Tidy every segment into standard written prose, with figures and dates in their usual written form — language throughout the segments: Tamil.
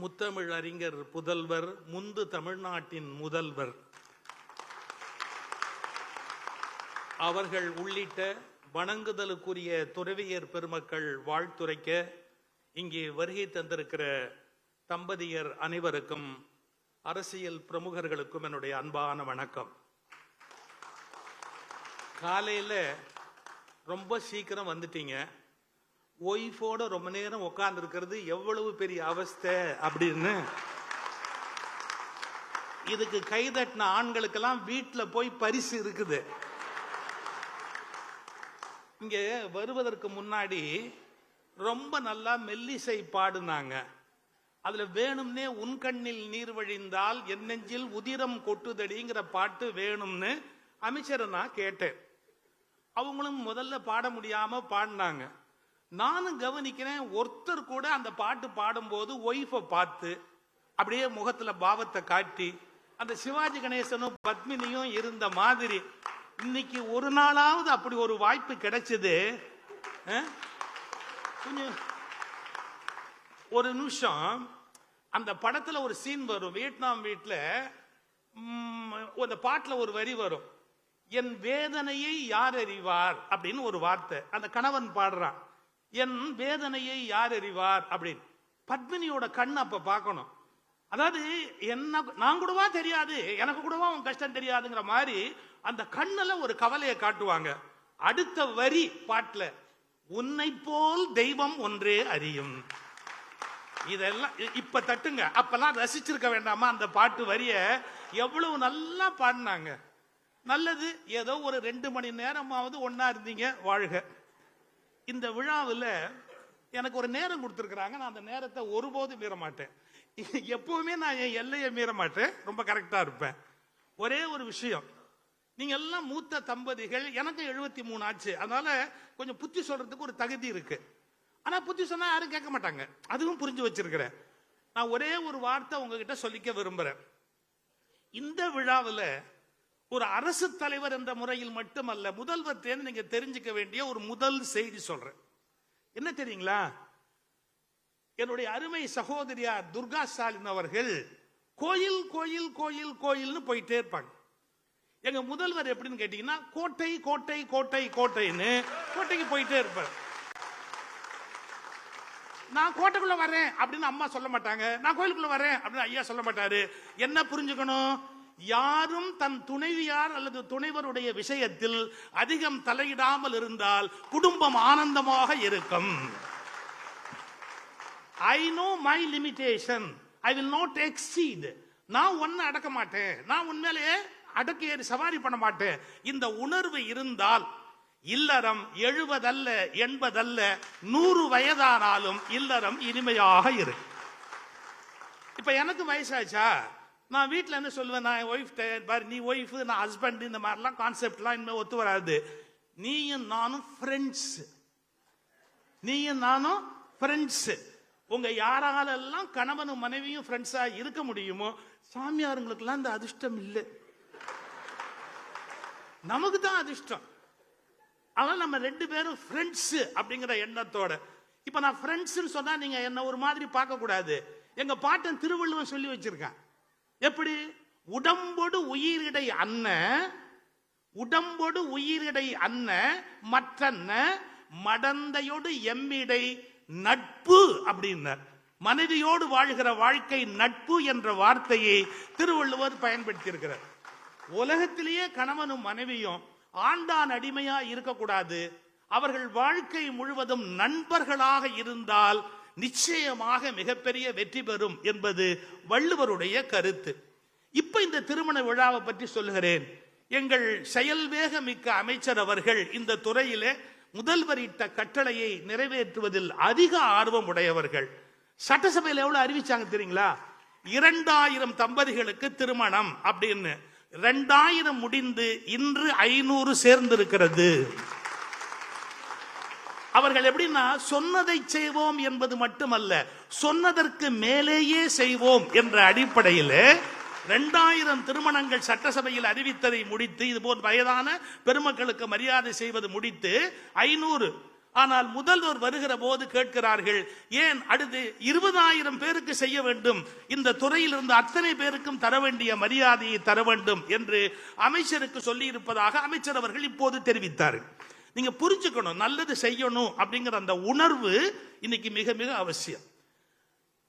முத்தமிழ் அறிஞர் புதல்வர், முந்து தமிழ்நாட்டின் முதல்வர் அவர்கள் உள்ளிட்ட வணங்குதலுக்குரிய துறவியர் பெருமக்கள் வாழ்த்துரைக்க இங்கே வருகை தந்திருக்கிற தம்பதியர் அனைவருக்கும், அரசியல் பிரமுகர்களுக்கும் என்னுடைய அன்பான வணக்கம். காலையில் ரொம்ப சீக்கிரம் வந்துட்டீங்க. ஒய்ஃபோட ரொம்ப நேரம் உட்கார்ந்து இருக்கிறது எவ்வளவு பெரிய அவஸ்தை அப்படின்னு இதுக்கு கைதட்டின ஆண்களுக்கெல்லாம் வீட்டில் போய் பரிசு இருக்குது. இங்க வருவதற்கு முன்னாடி ரொம்ப நல்லா மெல்லிசை பாடுனாங்க. அதுல வேணும்னே உன் கண்ணில் நீர் வழிந்தால் என் நெஞ்சில் உதிரம் கொட்டுதடிங்கிற பாட்டு வேணும்னு அமைச்சரை நான் கேட்டேன். அவங்களும் முதல்ல பாட முடியாம பாடினாங்க. நானும் கவனிக்கிறேன், ஒருத்தர் கூட அந்த பாட்டு பாடும்போது ஒய்ஃபை பார்த்து அப்படியே முகத்துல பாவத்தை காட்டி அந்த சிவாஜி கணேசனும் பத்மினியும் இருந்த மாதிரி இன்னைக்கு ஒரு நாளாவது அப்படி ஒரு வாய்ப்பு கிடைச்சது. கொஞ்சம் ஒரு நிமிஷம், அந்த படத்துல ஒரு சீன் வரும். வியட்நாம் வீட்டுல அந்த பாட்டுல ஒரு வரி வரும், என் வேதனையை யார் அறிவார் அப்படின்னு ஒரு வார்த்தை. அந்த கணவன் பாடுறான், என் வேதனையை யார் அறிவார் அப்படின்னு. பத்மினியோட கண் அப்ப பார்க்கணும். அதாவது என்ன நான் கூடவா தெரியாது, எனக்கு கூடவா உன் கஷ்டம் தெரியாதுங்கிற மாதிரி அந்த கண்ணுல ஒரு கவலையை காட்டுவாங்க. அடுத்த வரி பாட்டுல, உன்னை போல் தெய்வம் ஒன்றே அறியும். இதெல்லாம் இப்ப தட்டுங்க, அப்பெல்லாம் ரசிச்சிருக்க வேண்டாமா? அந்த பாட்டு வரிய எவ்வளவு நல்லா பாடினாங்க. நல்லது, ஏதோ ஒரு 2 மணி நேரமாவது ஒன்னா இருந்தீங்க, வாழ்க. இந்த விழாவில் எனக்கு ஒரு நேரம் கொடுத்துருக்குறாங்க. நான் அந்த நேரத்தை ஒருபோதும் மீற மாட்டேன். எப்பவுமே நான் என் எல்லையை மீற மாட்டேன், ரொம்ப கரெக்டா இருப்பேன். ஒரே ஒரு விஷயம், நீங்க எல்லாம் மூத்த தம்பதிகள், எனக்கு 73 ஆச்சு. அதனால கொஞ்சம் புத்தி சொல்றதுக்கு ஒரு தகுதி இருக்கு. ஆனா புத்தி சொன்னா யாரும் கேட்க மாட்டாங்க, அதுவும் புரிஞ்சு வச்சிருக்கிறேன். நான் ஒரே ஒரு வார்த்தை உங்ககிட்ட சொல்லிக்க விரும்புறேன். இந்த விழாவில் ஒரு அரசு தலைவர் என்ற முறையில் மட்டுமல்ல, முதல்வர் தேர்ந்து நீங்க தெரிஞ்சுக்க வேண்டிய ஒரு முதல் செய்தி சொல்றேன். என்ன தெரியுங்களா? என்னுடைய அருமை சகோதரியார் துர்கா ஸ்டாலின் அவர்கள் கோயில் கோயில் கோயில் கோயில்னு போயிட்டே இருப்பாங்க. எங்க முதல்வர் எப்படின்னு கேட்டீங்கன்னா, கோட்டை கோட்டை கோட்டை கோட்டைன்னு கோட்டைக்கு போயிட்டே இருப்பார். நான் கோட்டைக்குள்ள வரேன் அப்படின்னு அம்மா சொல்ல மாட்டாங்க, நான் கோயிலுக்குள்ள வரேன் அப்படின்னு ஐயா சொல்ல மாட்டாரு. என்ன புரிஞ்சுக்கணும்? யாரும் தன் துணைவியார் அல்லது துணைவருடைய விஷயத்தில் அதிகம் தலையிடாமல் இருந்தால் குடும்பம் ஆனந்தமாக இருக்கும். I know my limitation. I will not exceed. நான் ஒன்னு அடக்க மாட்டேன், நான் உண்மையிலேயே அடக்கி ஏறி சவாரி பண்ண மாட்டேன். இந்த உணர்வு இருந்தால் இல்லறம் 70 அல்ல 80 அல்ல 100 வயதானாலும் இல்லறம் இனிமையாக இருக்கு. இப்ப எனக்கு வயசாச்சா, நான் வீட்டில் என்ன சொல்லுவேன், நான் ஒய்ஃப் பாரு, நீ ஒய்ஃப் நான் ஹஸ்பண்ட், இந்த மாதிரிலாம் கான்செப்ட்லாம் இனிமேல் ஒத்து வராது. நீயும் நானும் ஃப்ரெண்ட்ஸ், நீயும் நானும் ஃப்ரெண்ட்ஸ். உங்க யாராலெல்லாம் கணவனும் மனைவியும் ஃப்ரெண்ட்ஸா இருக்க முடியுமோ, சாமியாருங்களுக்கெல்லாம் இந்த அதிர்ஷ்டம் இல்லை, நமக்கு தான் அதிர்ஷ்டம். அதனால நம்ம 2 பேரும் ஃப்ரெண்ட்ஸ் அப்படிங்கிற எண்ணத்தோட. இப்ப நான் ஃப்ரெண்ட்ஸ்னு சொன்னா நீங்க என்ன ஒரு மாதிரி பார்க்க கூடாது. எங்க பாட்டன் திருவள்ளுவன் சொல்லி வச்சிருக்கான். எப்படி? உடம்போடு உயிரிடை அன்ன, உடம்போடு உயிரிடை அன்ன மற்றன்ன மடந்தையோடு எம்மிடை நட்பு அப்படின்னார். மனைவியோடு வாழ்கிற வாழ்க்கை நட்பு என்ற வார்த்தையை திருவள்ளுவர் பயன்படுத்தி இருக்கிறார். உலகத்திலேயே கணவனும் மனைவியும் ஆண்டான் அடிமையா இருக்கக்கூடாது. அவர்கள் வாழ்க்கை முழுவதும் நண்பர்களாக இருந்தால் நிச்சயமாக மிகப்பெரிய வெற்றி பெறும் என்பது வள்ளுவருடைய கருத்து. இப்ப இந்த திருமண விழாவை பற்றி சொல்லுகிறேன். எங்கள் செயல்வேக மிக்க அமைச்சர் அவர்கள் இந்த துறையிலே முதல்வர் இட்ட கட்டளையை நிறைவேற்றுவதில் அதிக ஆர்வம் உடையவர்கள். சட்டசபையில் எவ்வளவு அறிவிச்சாங்க தெரியுங்களா? 2000 தம்பதிகளுக்கு திருமணம் அப்படின்னு. 2000 முடிந்து இன்று 500 சேர்ந்திருக்கிறது. அவர்கள் எப்படின்னா, சொன்னதை செய்வோம் என்பது மட்டுமல்ல, சொன்னதற்கு மேலேயே செய்வோம் என்ற அடிப்படையில் 2000 திருமணங்கள் சட்டசபையில் அறிவித்ததை முடித்து, இதுபோல் வயதான பெருமக்களுக்கு மரியாதை செய்வது முடித்து 500 ஆனால் முதல்வர் வருகிற போது கேட்கிறார்கள், ஏன் அடுத்து 20,000 பேருக்கு செய்ய வேண்டும், இந்த துறையில் இருந்து அத்தனை பேருக்கும் தர வேண்டிய மரியாதையை தர வேண்டும் என்று அமைச்சருக்கு சொல்லி இருப்பதாக அமைச்சர் அவர்கள் இப்போது தெரிவித்தார்கள். நீங்க புரிஞ்சுக்கணும், நல்லது செய்யணும் அப்படிங்கிற அந்த உணர்வு இன்னைக்கு மிக மிக அவசியம்.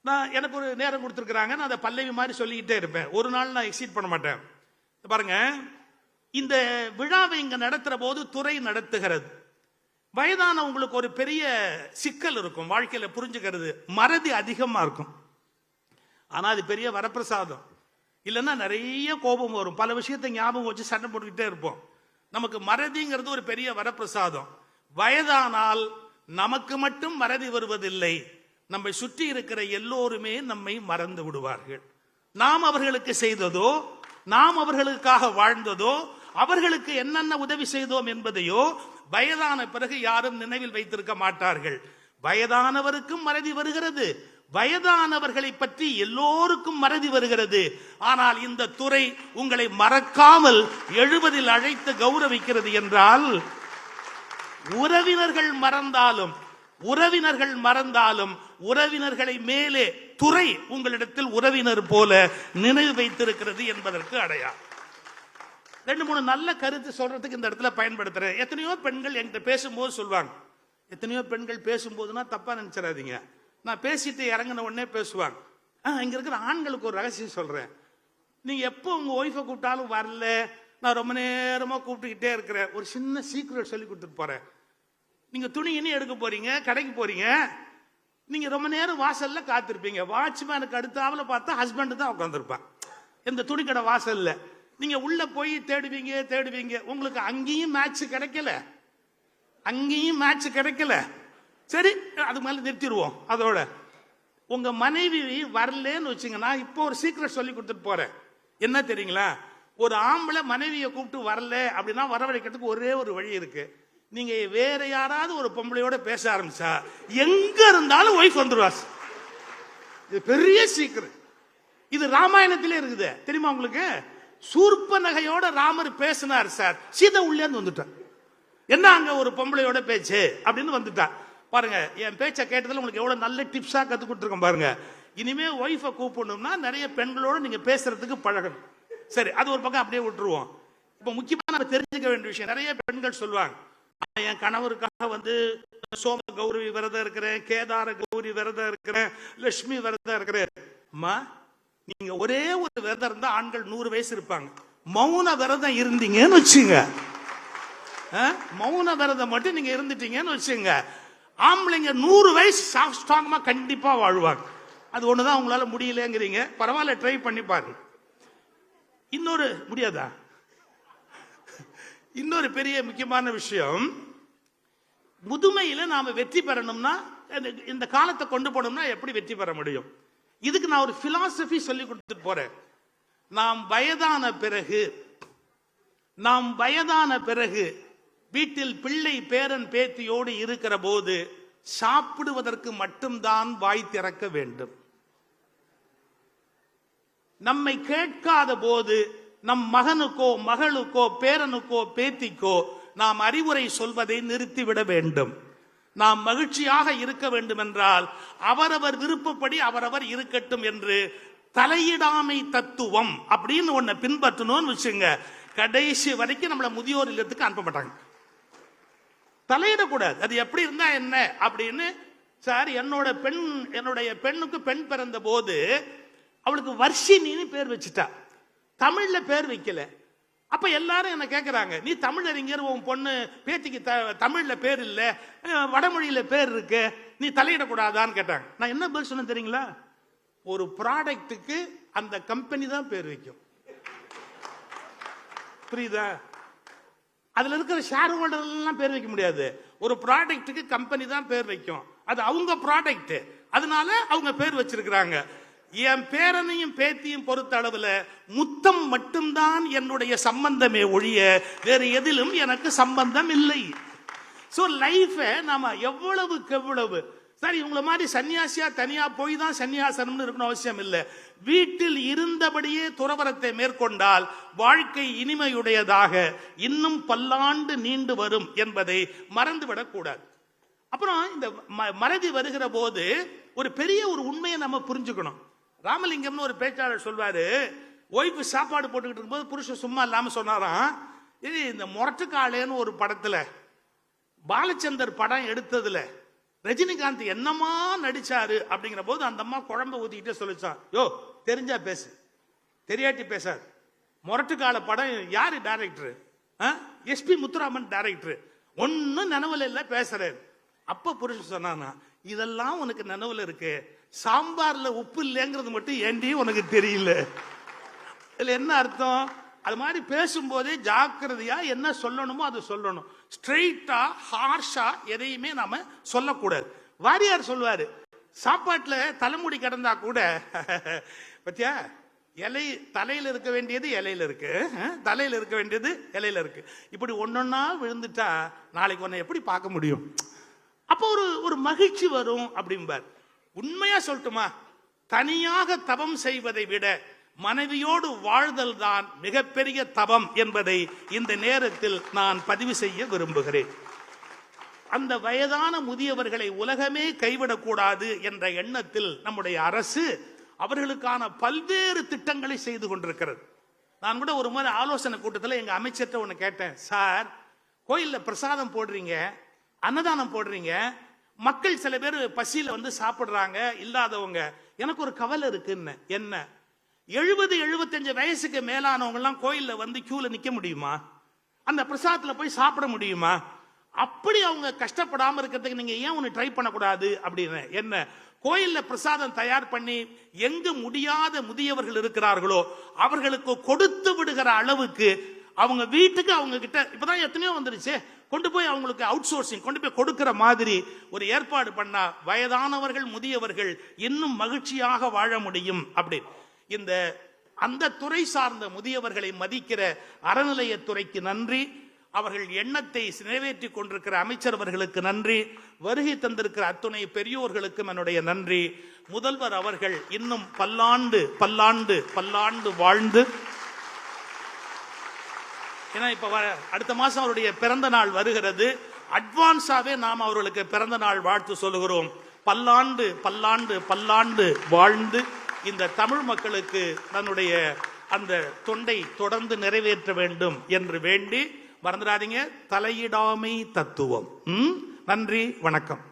நான் எனக்கு ஒரு நேரம் கொடுத்துருக்காங்க, நான் அதை பல்லவி மாதிரி சொல்லிக்கிட்டே இருப்பேன். ஒரு நாள் நான் எக்ஸீட் பண்ண மாட்டேன். பாருங்க, இந்த விழாவை இங்க நடத்துற போது துறை நடத்துகிறது. வயதானவங்களுக்கு ஒரு பெரிய சிக்கல் இருக்கும் வாழ்க்கையில, புரிஞ்சுக்கிறது, மறதி அதிகமா இருக்கும். ஆனா அது பெரிய வரப்பிரசாதம். இல்லைன்னா நிறைய கோபம் வரும், பல விஷயத்தை ஞாபகம் வச்சு சண்டை போட்டுக்கிட்டே இருப்போம். நமக்கு மறதிங்கிறது ஒரு பெரிய வரப்பிரசாதம். வயதானால் நமக்கு மட்டும் மறதி வருவதில்லை, நம்மை சுற்றி இருக்கிற எல்லோருமே நம்மை மறந்து விடுவார்கள். நாம் அவர்களுக்கு செய்ததோ, நாம் அவர்களுக்காக வாழ்ந்ததோ, அவர்களுக்கு என்னென்ன உதவி செய்தோம் என்பதையோ வயதான பிறகு யாரும் நினைவில் வைத்திருக்க மாட்டார்கள். வயதானவருக்கும் மறதி வருகிறது, வயதானவர்களை பற்றி எல்லோருக்கும் மறதி வருகிறது. ஆனால் இந்த துறை உங்களை மறக்காமல் 70 அழைத்து கௌரவிக்கிறது என்றால், உறவினர்கள் மறந்தாலும் உறவினர்களை மேலே துறை உங்களிடத்தில் உறவினர் போல நினைவு வைத்திருக்கிறது என்பதற்கு அடையாளம். 2-3 நல்ல கருத்து சொல்றதுக்கு இந்த இடத்துல பயன்படுத்துறேன். எத்தனையோ பெண்கள் என்கிட்ட பேசும்போது சொல்லுவாங்க, எத்தனையோ பெண்கள் பேசும்போதுன்னா தப்பா நினைச்சிடாதீங்க, நான் பேசிட்டு இறங்கின உடனே பேசுவாங்க. இங்க இருக்கிற ஆண்களுக்கு ஒரு ரகசியம் சொல்றேன், நீங்க எப்போ உங்க ஒய்ஃபை கூப்பிட்டாலும் வரல, நான் ரொம்ப நேரமா கூப்பிட்டுக்கிட்டே இருக்கிறேன், ஒரு சின்ன சீக்ரெட் சொல்லி கொடுத்துட்டு போறேன். நீங்க துணி இனி எடுக்க போறீங்க, கடைக்கு போறீங்க, நீங்க ரொம்ப நேரம் வாசல்ல காத்திருப்பீங்க. வாட்ச்மேனுக்கு அடுத்தாவில பார்த்தா ஹஸ்பண்ட் தான் உட்காந்துருப்பான் இந்த துணி கடை வாசல்ல. நீங்க உள்ள போய் தேடுவீங்க, உங்களுக்கு அங்கேயும் மேட்ச் கிடைக்கல. சரி, அது மேல நிறுத்திடுவோம். அதோட உங்க மனைவி வரலன்னு வச்சுங்கன்னா, இப்போ ஒரு சீக்ரெட் சொல்லி கொடுத்துட்டு போறேன். என்ன தெரியுங்களா, ஒரு ஆம்பளை மனைவியை கூப்பிட்டு வரல அப்படின்னா வரவழைக்கிறதுக்கு ஒரே ஒரு வழி இருக்கு. நீங்க வேற யாராவது ஒரு பொம்பளையோட பேச ஆரம்பிச்சா எங்க இருந்தாலும் ஒய்ஃப் வந்துருவா. இது பெரிய சீக்கிரம். இது ராமாயணத்திலே இருக்குது தெரியுமா உங்களுக்கு? சூர்ப்ப நகையோட ராமர் பேசினார் சார், சீதை உள்ளே இருந்து வந்துட்டார். என்ன அங்க ஒரு பொம்பளையோட பேச்சு அப்படின்னு வந்துட்டா. பாருங்க, என் பேச்சை கேட்டதுல உங்களுக்கு எவ்வளவு நல்ல டிப்ஸா கத்து கொடுத்துருக்கோம் பாருங்க. இனிமே ஒய்ஃபை கூப்பிடணும்னா நிறைய பெண்களோட நீங்க பேசுறதுக்கு பழகணும். சரி, அது ஒரு பக்கம் அப்படியே விட்டுருவோம். இப்ப முக்கியமா நம்ம தெரிஞ்சுக்க வேண்டிய விஷயம், நிறைய பெண்கள் சொல்லுவாங்க, என் கணவருக்காக சோம கௌரி விரதம் இருக்கிறேன், கேதார கௌரி விரதம் இருக்கிறேன், லட்சுமி விரதம் இருக்கிறேன். அம்மா, நீங்க ஒரே ஒரு விரதம் இருந்தா ஆண்கள் 100 வயசு இருப்பாங்க. மௌன விரதம் இருந்தீங்கன்னு வச்சுங்க, மௌன விரதம் மட்டும் நீங்க இருந்துட்டீங்கன்னு வச்சுங்க, ஆம்பளைங்க 100 வயசு ஸ்ட்ராங்கமா கண்டிப்பா வாழ்வாங்க. அது ஒண்ணுதான் உங்களால முடியலங்கிறீங்க, பரவாயில்ல, ட்ரை பண்ணி பாருங்க. இன்னொரு முடியாதா? இன்னொரு பெரிய முக்கியமான விஷயம், முதுமையில நாம வெற்றி பெறணும்னா, இந்த காலத்தை கொண்டு போனோம்னா எப்படி வெற்றி பெற முடியும்? இதுக்கு நான் ஒரு பிலாசபி சொல்லி கொடுத்துட்டு போறேன். நாம் வயதான பிறகு வீட்டில் பிள்ளை பேரன் பேத்தியோடு இருக்கிற போது சாப்பிடுவதற்கு மட்டும்தான் வாய் திறக்க வேண்டும். நம்மை கேட்காத போது நம் மகனுக்கோ மகளுக்கோ பேரனுக்கோ பேத்திக்கோ நாம் அறிவுரை சொல்வதை நிறுத்திவிட வேண்டும். நாம் மகிழ்ச்சியாக இருக்க வேண்டும் என்றால் அவரவர் விருப்பப்படி அவரவர் இருக்கட்டும் என்று தலையிடாமை தத்துவம் அப்படின்னு ஒன்ன பின்பற்றணும்னு வச்சுங்க, கடைசி வரைக்கும் நம்மள முதியோர் இல்லத்துக்கு அனுப்ப மாட்டாங்க. தலையிடக்கூடாது. அது எப்படி இருந்தா என்ன அப்படின்னு. சார், என்னுடைய பெண்ணுக்கு பெண் பிறந்த போது அவளுக்கு வர்ஷினின்னு பேர் வச்சுட்டா, தமிழ்ல பேர் வைக்கல. அப்ப எல்லாரும் என்ன கேட்கிறாங்க, நீ தமிழறிஞர், உன் பொண்ணு பேத்திக்கு தமிழ்ல பேர் இல்ல, வடமொழியில பேர் இருக்கு, நீ தலையிடக்கூடாதான்னு கேட்டாங்க. நான் என்ன பேர் சொன்ன தெரியுங்களா? ஒரு ப்ராடக்ட்டுக்கு அந்த கம்பெனி தான் பேர் வைக்கும். புரியுதா? அதுல இருக்கிற ஷேர் ஹோல்டர் எல்லாம் பேர் வைக்க முடியாது. ஒரு ப்ராடக்ட்டுக்கு கம்பெனி தான் பேர் வைக்கும். அது அவங்க ப்ராடக்ட், அதனால அவங்க பேர் வச்சிருக்கிறாங்க. என் பேரனையும் பேத்தியும் பொறுத்த அளவுல முத்தம் மட்டும்தான் என்னுடைய சம்பந்தமே ஒழிய வேறு எதிலும் எனக்கு சம்பந்தம் இல்லை. சோ லைஃப நாம எவ்வளவு சரி, இவங்கள மாதிரி சன்னியாசியா தனியா போய் தான் சன்னியாசனம்னு இருக்கணும் அவசியம் இல்லை. வீட்டில் இருந்தபடியே துறவரத்தை மேற்கொண்டால் வாழ்க்கை இனிமையுடையதாக இன்னும் பல்லாண்டு நீண்டு வரும் என்பதை மறந்துவிடக் கூடாது. அப்புறம் இந்த மறதி வருகிற போது ஒரு பெரிய ஒரு உண்மையை நம்ம புரிஞ்சுக்கணும். ராமலிங்கம்னு ஒரு பேச்சாளர் சொல்வாரு, ஒய்ஃபு சாப்பாடு போட்டுக்கிட்டு இருக்கும்போது புருஷன் சும்மா இல்லாம சொன்னாராம், இது இந்த முரட்டுக்காளேன்னு ஒரு படத்துல பாலச்சந்தர் படம் எடுத்ததுல ரஜினிகாந்த் என்னமா நடிச்சாரு அப்படிங்கிற போது அந்த அம்மா குழம்பு ஊத்திக்கிட்டே சொல்லிச்சான், யோ தெரிஞ்சா பேசு, தெரியாட்டி பேசாது. முரட்டுக்கால படம் யாரு டைரக்டர்? SP Muthuraman director. ஒன்னும் நினைவுல இல்ல பேசுறேன். அப்ப புருஷன் சொன்னானா, இதெல்லாம் உனக்கு நினைவுல இருக்கு, சாம்பார்ல உப்பு இல்லைங்கிறது மட்டும் ஏண்டி உனக்கு தெரியல. இதுல என்ன அர்த்தம்? அது மாதிரி பேசும்போதே ஜாக்கிரதையா என்ன சொல்லணுமோ அது சொல்லணும். ஸ்ட்ரெயிட்டா ஹார்ஷா எதையுமே நாம சொல்லக்கூடாது. வாரியார் சொல்வாரு, சாப்பாட்டுல தலைமுடி கிடந்தா கூட பத்தியா இலை தலையில இருக்க வேண்டியது இலையில இருக்கு, தலையில இருக்க வேண்டியது இலையில இருக்கு. இப்படி ஒன்னொன்னா விழுந்துட்டா நாளைக்கு உன்னை எப்படி பார்க்க முடியும்? அப்போ ஒரு மகிழ்ச்சி வரும் அப்படிம்பார். உண்மையா சொல்லட்டுமா, தனியாக தவம் செய்வதை விட மனைவியோடு வாழ்தல் தான் மிகப்பெரிய தவம் என்பதை இந்த நேரத்தில் நான் பதிவு செய்ய விரும்புகிறேன். அந்த வயதான முதியவர்களை உலகமே கைவிடக்கூடாது என்ற எண்ணத்தில் நம்முடைய அரசு அவர்களுக்கான பல்வேறு திட்டங்களை செய்து கொண்டிருக்கிறது. நான் கூட ஒரு முறை ஆலோசனை கூட்டத்தில் எங்க அமைச்சர்கிட்ட ஒன்று கேட்டேன், சார் கோயில்ல பிரசாதம் போடுறீங்க, அன்னதானம் போடுறீங்க, மக்கள் சில பேர் பசியில வந்து சாப்பிடுறாங்க இல்லாதவங்க, எனக்கு ஒரு கவலை இருக்குன்னு. என்ன, 70-75 வயசுக்கு மேலானவங்க எல்லாம் கோயில்ல வந்து கியூல நிக்க முடியுமா? அந்த பிரசாதத்துல போய் சாப்பிட முடியுமா? அப்படி அவங்க கஷ்டப்படாம இருக்கிறதுக்கு நீங்க ஏன் ஒன்னு ட்ரை பண்ணக்கூடாது அப்படின்னு. என்ன, கோயில்ல பிரசாதம் தயார் பண்ணி எங்கு முடியாத முதியவர்கள் இருக்கிறார்களோ அவர்களுக்கு கொடுத்து விடுகிற அளவுக்கு அவங்க வீட்டுக்கு அவங்க கிட்ட இப்பதான் எத்தனையோ வந்துருச்சு, கொண்டு போய் அவங்களுக்கு அவுட் சோர்சிங் கொண்டு போய் கொடுக்கிற மாதிரி ஒரு ஏற்பாடு பண்ணா வயதானவர்கள் முதியவர்கள் இன்னும் மகிழ்ச்சியாக வாழ முடியும். அப்படி இந்த அந்த துறை சார்ந்த முதியவர்களை மதிக்கிற அறநிலையத்துறைக்கு நன்றி, அவர்கள் எண்ணத்தை நிறைவேற்றி கொண்டிருக்கிற அமைச்சர் அவர்களுக்கு நன்றி, வருகை தந்திருக்கிற அத்துணை பெரியோர்களுக்கும் என்னுடைய நன்றி. முதல்வர் அவர்கள் இன்னும் பல்லாண்டு பல்லாண்டு பல்லாண்டு வாழ்ந்து, ஏன்னா இப்ப அடுத்த மாசம் அவருடைய பிறந்த நாள் வருகிறது, அட்வான்ஸாவே நாம் அவர்களுக்கு பிறந்த நாள் வாழ்த்து சொல்லுகிறோம். பல்லாண்டு பல்லாண்டு பல்லாண்டு வாழ்ந்து இந்த தமிழ் மக்களுக்கு தன்னுடைய அந்த தொண்டை தொடர்ந்து நிறைவேற்ற வேண்டும் என்று வேண்டி, மறந்துடாதீங்க, தலையிடாமை தத்துவம். நன்றி, வணக்கம்.